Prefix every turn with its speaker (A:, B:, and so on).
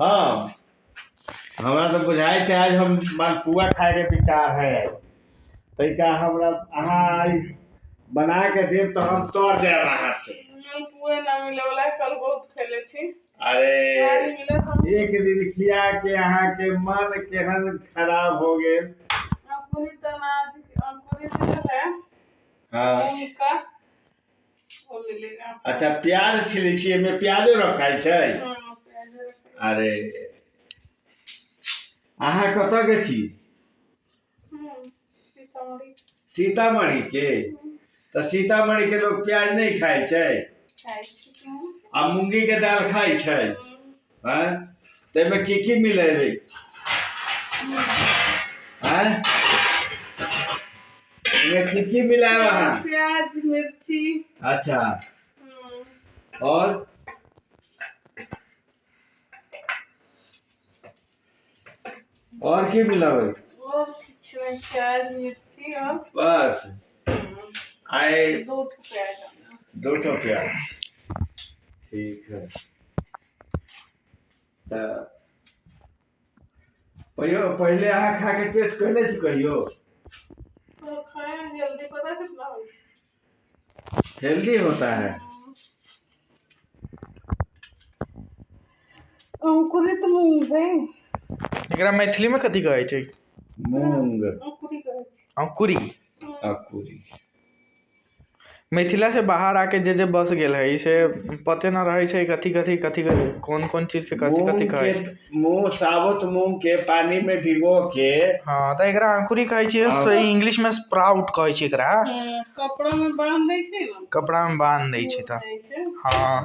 A: हाँ हमरा तो बुझाई थे आज हम मालपुआ खाए के विचार है तरीका हमरा अहाँ बना के देव तो हम तोड़ दे वहां से
B: मालपुआ ना मिले वाला कल बहुत खेले छी।
A: अरे एक दिन खिया के अहाँ के मन केहन खराब हो गए।
B: अंकुरी तनाज अंकुरी जो है
A: हाँ
B: उनका वो मिलेगा।
A: अच्छा प्याज छिले छिए में प्याजो रखाई छै। अरे अहाँ कतऽ के छी?
B: सीतामढ़ी।
A: सीतामढ़ी के तो सीतामढ़ी के लोग प्याज नहीं खाए छै आ मूंगी के दाल खाई छै। हैं ते में की मिलेबे? हैं में की मिलाए वहां?
B: प्याज मिर्ची।
A: अच्छा और की मिलावे?
B: और कुछ नहीं प्याज मिर्ची और
A: बस आए
B: 2 प्याज।
A: 2 प्याज ठीक है। पहले अहाँ खा के टेस्ट कैले छी कहियो?
B: खाए जल्दी पता कितना हो
A: हेल्दी होता है।
B: अंकुरित मूंग है।
C: एकरा मैथिली में कथी कहै छै?
A: मूंग।
B: अंकुरी कहै छै।
C: अंकुरी।
A: अंकुरी।
C: मिथिला से बाहर आके जे बस गेल है इसे पते न रहे छै कथी कौन चीज के कथी कहै छै।
A: मूंग साबुत मूंग के पानी में भिगो के
C: हां त एकरा अंकुरी कहै छै। इंग्लिश में स्प्राउट कहै छै एकरा।
B: कपड़ा में बांध दै छै ना।
C: कपड़ा में बांध दै छै त हां